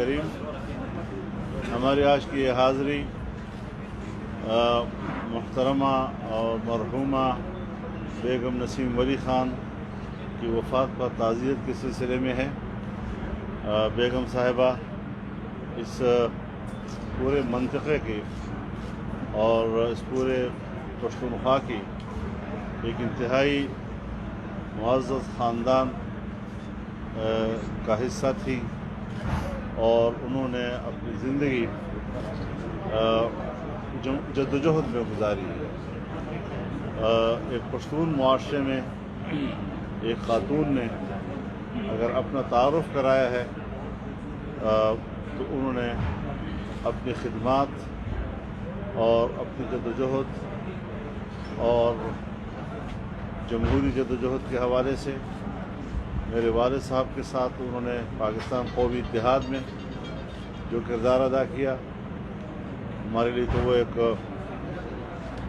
کریم، ہماری آج کی یہ حاضری محترمہ اور مرحومہ بیگم نسیم ولی خان کی وفات پر تعزیت کے سلسلے میں ہے۔ بیگم صاحبہ اس پورے منطقے کی اور اس پورے پختونخوا کی ایک انتہائی معزز خاندان کا حصہ تھی، اور انہوں نے اپنی زندگی جدوجہد میں گزاری ہے۔ ایک پشتون معاشرے میں ایک خاتون نے اگر اپنا تعارف کرایا ہے تو انہوں نے اپنی خدمات اور اپنی جدوجہد اور جمہوری جدوجہد کے حوالے سے میرے والد صاحب کے ساتھ انہوں نے پاکستان قومی اتحاد میں جو کردار ادا کیا، ہمارے لیے تو وہ ایک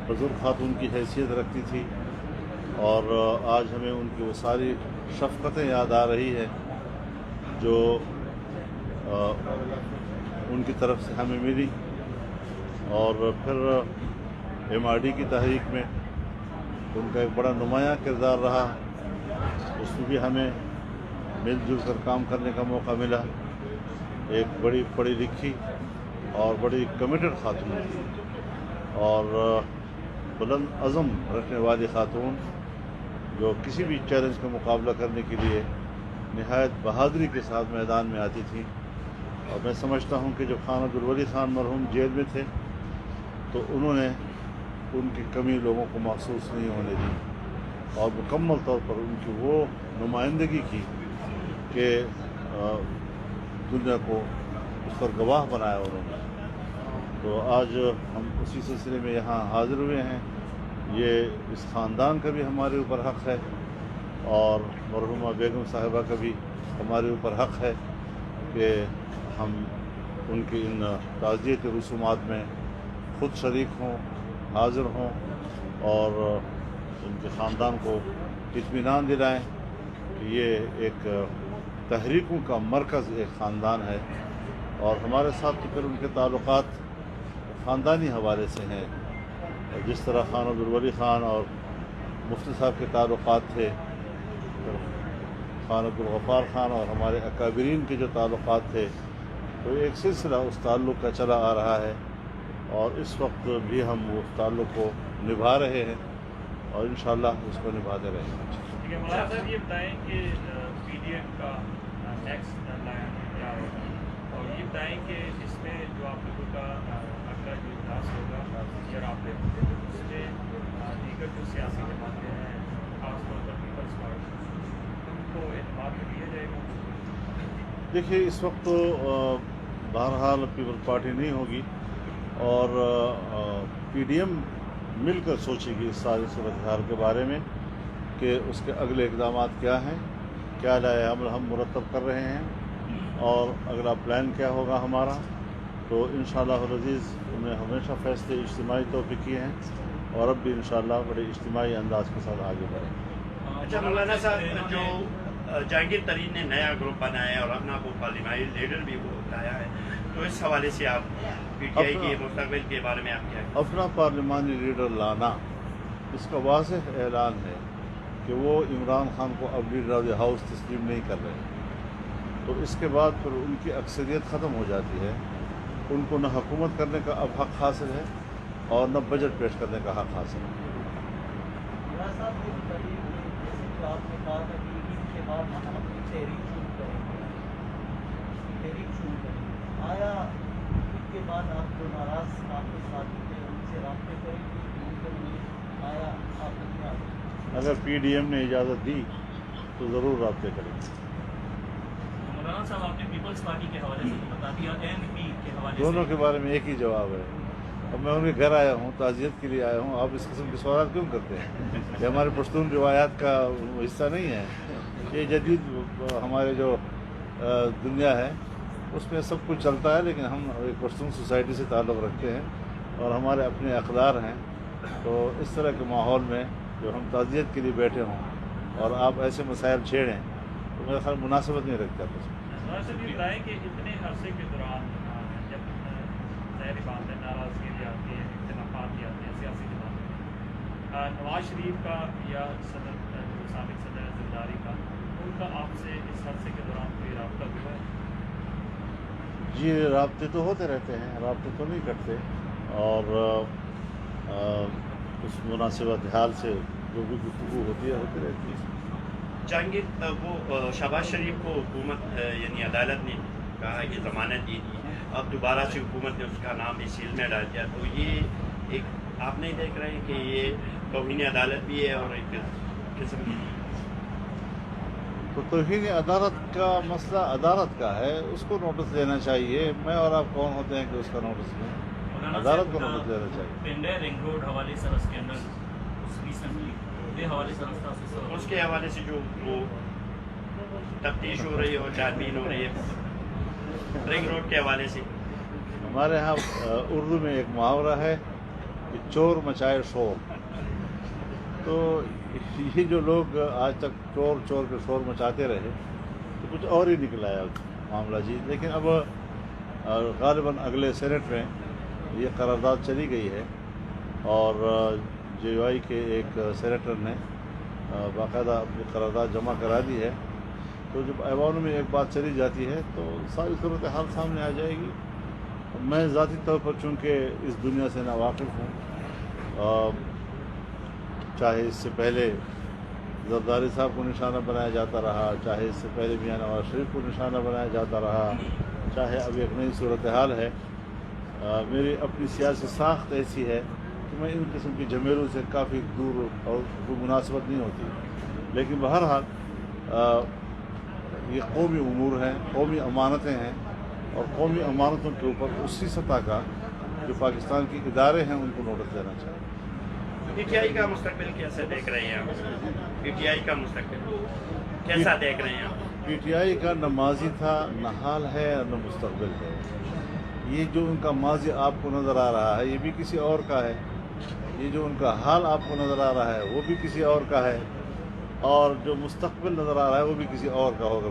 بزرگ خاتون کی حیثیت رکھتی تھی، اور آج ہمیں ان کی وہ ساری شفقتیں یاد آ رہی ہے جو ان کی طرف سے ہمیں ملی، اور پھر MRD کی تحریک میں ان کا ایک بڑا نمایاں کردار رہا، اس میں بھی ہمیں مل جل کر کام کرنے کا موقع ملا۔ ایک بڑی پڑھی لکھی اور بڑی کمیٹڈ خاتون تھی، اور بلند عزم رکھنے والی خاتون جو کسی بھی چیلنج کا مقابلہ کرنے کے لیے نہایت بہادری کے ساتھ میدان میں آتی تھی۔ اور میں سمجھتا ہوں کہ جب خان عبدالولی خان مرحوم جیل میں تھے تو انہوں نے ان کی کمی لوگوں کو محسوس نہیں ہونے دی، اور مکمل طور پر ان کی وہ نمائندگی کی کہ دنیا کو اس پر گواہ بنایا انہوں نے۔ تو آج ہم اسی سلسلے میں یہاں حاضر ہوئے ہیں۔ یہ اس خاندان کا بھی ہمارے اوپر حق ہے، اور مرحومہ بیگم صاحبہ کا بھی ہمارے اوپر حق ہے کہ ہم ان کی ان تعزیت رسومات میں خود شریک ہوں، حاضر ہوں، اور ان کے خاندان کو اطمینان دلائیں کہ یہ ایک تحریکوں کا مرکز ایک خاندان ہے، اور ہمارے ساتھ تو پھر ان کے تعلقات خاندانی حوالے سے ہیں، جس طرح خان عبدالولی خان اور مفتی صاحب کے تعلقات تھے، خان عبدالغفار خان اور ہمارے اکابرین کے جو تعلقات تھے، تو ایک سلسلہ اس تعلق کا چلا آ رہا ہے، اور اس وقت بھی ہم اس تعلق کو نبھا رہے ہیں، اور انشاءاللہ اس کو نبھاتے رہیں گے۔ مولانا صاحب یہ بتائیں کہ PDM کا نیکسٹ لائن کیا ہوگا، اور یہ بتائیں کہ اس میں جو آپ لوگوں کا اگلا جو اجلاس ہوگا یا رابطے اس میں دیگر جو سیاسی جماعتیں ہیں، خاص طور پر پیپلز پارٹی، ان کو اعتماد میں لیا جائے گا؟ دیکھیے، اس وقت تو بہرحال پیپل پارٹی نہیں ہوگی، اور PDM مل کر سوچے گی اس ساری صورتحال کے بارے میں کہ اس کے اگلے اقدامات کیا ہیں، کیا لائحہ عمل ہم مرتب کر رہے ہیں، اور اگلا پلان کیا ہوگا ہمارا۔ تو انشاءاللہ العزیز ہم نے ہمیشہ فیصلے اجتماعی طور پہ کیے ہیں، اور اب بھی انشاءاللہ بڑے اجتماعی انداز کے ساتھ آگے بڑھیں گے۔ اچھا مولانا صاحب، جو جہانگیر ترین نے نیا گروپ بنایا ہے اور اپنا کو پارلیمانی لیڈر بھی وہ بتایا ہے، تو اس حوالے سے آپ PTI کے مستقبل کے بارے میں آپ کیا کہیں؟ اپنا پارلیمانی لیڈر لانا اس کا واضح اعلان ہے کہ وہ عمران خان کو اب لیڈر آف دی ہاؤس تسلیم نہیں کر رہے، تو اس کے بعد پھر ان کی اکثریت ختم ہو جاتی ہے، ان کو نہ حکومت کرنے کا اب حق حاصل ہے اور نہ بجٹ پیش کرنے کا حق حاصل ہے۔ آیا اس کے بعد آپ جو ناراض آپ کے ساتھی تھے ان سے رابطے کریں گے؟ آیا آپ اگر PDM نے اجازت دی تو ضرور رابطے کریں گے۔ مولانا صاحب، آپ نے پیپلز پارٹی کے حوالے سے بتا دیا، ANP کے حوالے سے دونوں کے بارے میں ایک ہی جواب ہے۔ اب میں ان کے گھر آیا ہوں، تعزیت کے لیے آیا ہوں، آپ اس قسم کے سوالات کیوں کرتے ہیں؟ یہ ہمارے پشتون روایات کا حصہ نہیں ہے، یہ جدید ہمارے جو دنیا ہے اس میں سب کچھ چلتا ہے، لیکن ہم ایک پشتون سوسائٹی سے تعلق رکھتے ہیں اور ہمارے اپنے اقدار ہیں، تو اس طرح کے ماحول میں جو ہم تعزیت کے لیے بیٹھے ہوں اور آپ ایسے مسائل چھیڑیں تو میرا خیال مناسبت نہیں رکھتا۔ صاحب یہ بتائیں کہ اتنے عرصے کے دوران جب ظاہری بات ہے ناراضگی بھی آتی ہے، اختلافات بھی آتے ہیں سیاسی جماعتوں میں، نواز شریف کا یا صدر سابق صدر زرداری کا، ان کا آپ سے اس عرصے کے دوران کوئی رابطہ ہوا ہے؟ جی رابطے تو ہوتے رہتے ہیں، رابطے تو نہیں کٹتے، اور اس مناسبت حال سے جو بھی گفتگو ہوتی ہے ہوتی رہتی ہے۔ جہانگیر وہ شہباز شریف کو حکومت یعنی عدالت نے کہا کہ ضمانت دے دی، اب دوبارہ سے حکومت نے اس کا نام اس سیل میں ڈال دیا، تو یہ ایک آپ نہیں دیکھ رہے ہیں کہ یہ توہین عدالت بھی ہے اور ایک قسم کی تو توہین عدالت کا مسئلہ عدالت کا ہے، اس کو نوٹس لینا چاہیے۔ میں اور آپ کون ہوتے ہیں کہ اس کا نوٹس لیں؟ عدالت کو نوٹس لینا چاہیے۔ پنڈے رنگ روڈ حوالے سے اسکینڈل اس ریسنٹلی یہ حوالے سے اس کے حوالے سے جو وہ تفتیش ہو رہی ہے اور چھانبین ہو رہی ہے رنگ روڈ کے حوالے سے۔ ہمارے ہاں اردو میں ایک محاورہ ہے کہ چور مچائے شور، تو یہ جو لوگ آج تک چور چور کے شور مچاتے رہے تو کچھ اور ہی نکل آیا معاملہ جی۔ لیکن اب غالباً اگلے سینٹ میں یہ قرارداد چلی گئی ہے، اور جے یو آئی کے ایک سینیٹر نے باقاعدہ اپنی قرارداد جمع کرا دی ہے، تو جب ایوان میں ایک بات چلی جاتی ہے تو ساری صورتحال سامنے آ جائے گی۔ میں ذاتی طور پر چونکہ اس دنیا سے ناواقف ہوں، چاہے اس سے پہلے زرداری صاحب کو نشانہ بنایا جاتا رہا، چاہے اس سے پہلے میاں نواز شریف کو نشانہ بنایا جاتا رہا، چاہے اب ایک نئی صورتحال ہے، میری اپنی سیاسی ساخت ایسی ہے کہ میں ان قسم کی جھمیلوں سے کافی دور اور کوئی مناسبت نہیں ہوتی۔ لیکن بہرحال یہ قومی امور ہیں، قومی امانتیں ہیں، اور قومی امانتوں کے اوپر اسی سطح کا جو پاکستان کے ادارے ہیں ان کو نوٹس دینا چاہیے۔ پی ٹی آئی کا مستقبل کیسے دیکھ رہے ہیں آپ؟ پی ٹی آئی کا مستقبل کیسا دیکھ رہے ہیں آپ؟ پی ٹی آئی کا نہ ماضی تھا، نہ حال ہے، اور نہ مستقبل ہے۔ یہ جو ان کا ماضی آپ کو نظر آ رہا ہے یہ بھی کسی اور کا ہے، یہ جو ان کا حال آپ کو نظر آ رہا ہے وہ بھی کسی اور کا ہے، اور جو مستقبل نظر آ رہا ہے وہ بھی کسی اور کا ہوگا۔